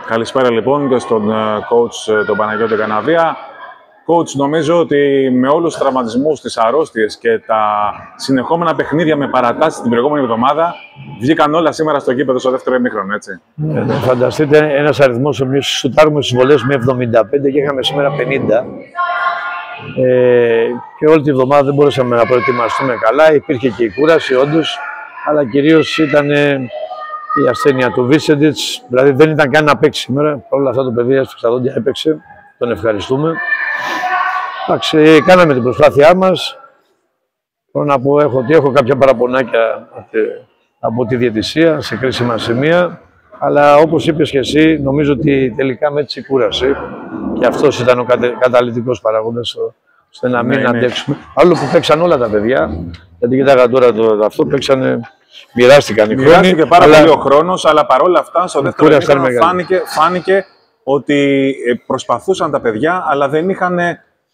Καλησπέρα λοιπόν και στον coach τον Παναγιώτη Καναβία. Coach, νομίζω ότι με όλους τους τραυματισμούς, τις αρρώστιες και τα συνεχόμενα παιχνίδια με παρατάσεις την προηγούμενη εβδομάδα, βγήκαν όλα σήμερα στο γήπεδο στο δεύτερο ημίχρονο, έτσι. Φανταστείτε ένας αριθμός, εμείς σουτάρουμε στις βολές με 75 και είχαμε σήμερα 50. Και όλη τη βδομάδα δεν μπορούσαμε να προετοιμαστούμε καλά. Υπήρχε και η κούραση, όντως, αλλά κυρίως ήταν η ασθένεια του Βίσεντιτς. Δηλαδή δεν ήταν καν να παίξει σήμερα. Όλα αυτά το παιδί έσφιξε τα δόντια, έπαιξε. Τον ευχαριστούμε. Εντάξει, κάναμε την προσπάθειά μας. Θέλω να πω ότι έχω κάποια παραπονάκια από τη διαιτησία σε κρίσιμα σημεία. Αλλά όπως είπες και εσύ, νομίζω ότι τελικά με έτσι κούρασε. Και αυτός ήταν ο καταλυτικός παραγόντας ώστε να μην αντέξουμε. Άλλο που παίξαν όλα τα παιδιά. Γιατί κοιτάγα τώρα αυτό, παίξανε, μοιράστηκαν οι χρόνοι. Μοιράστηκε πάρα πολύ ο χρόνος, αλλά παρόλα αυτά στο δεύτερο ημίχρονο φάνηκε ότι προσπαθούσαν τα παιδιά, αλλά δεν είχαν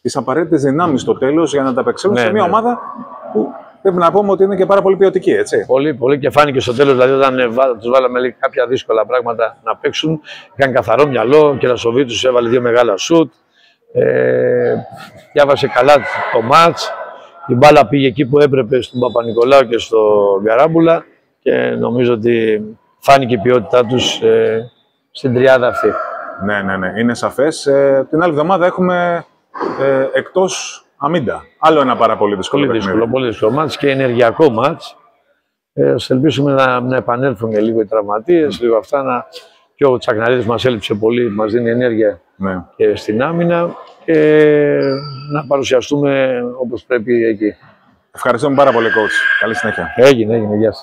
τις απαραίτητες δυνάμεις στο τέλος για να τα παίξουν σε μια ομάδα που πρέπει να πούμε ότι είναι και πάρα πολύ ποιοτική, έτσι. Πολύ, πολύ, και φάνηκε στο τέλος, δηλαδή όταν τους βάλαμε κάποια δύσκολα πράγματα να παίξουν, είχαν καθαρό μυαλό, ο Κερασοβίτους έβαλε 2 μεγάλα σουτ, διάβασε καλά το μάτς, η μπάλα πήγε εκεί που έπρεπε στον Παπα-Νικολάου και στο Γκαράμπουλα και νομίζω ότι φάνηκε η ποιότητά τους στην τριάδα αυτή. Ναι, είναι σαφές. Την άλλη εβδομάδα έχουμε εκτός αμήντα. Άλλο ένα πάρα πολύ δύσκολο παιχνίδι. Πολύ δύσκολο μάτς και ενεργειακό μάτς. Ας ελπίσουμε να επανέλθουν λίγο οι τραυματίες, λίγο αυτά. Και ο Τσακναρίδης μας έλειψε πολύ, μας δίνει ενέργεια και στην άμυνα και να παρουσιαστούμε όπως πρέπει εκεί. Ευχαριστούμε πάρα πολύ, coach. Καλή συνέχεια. Έγινε, γεια σας.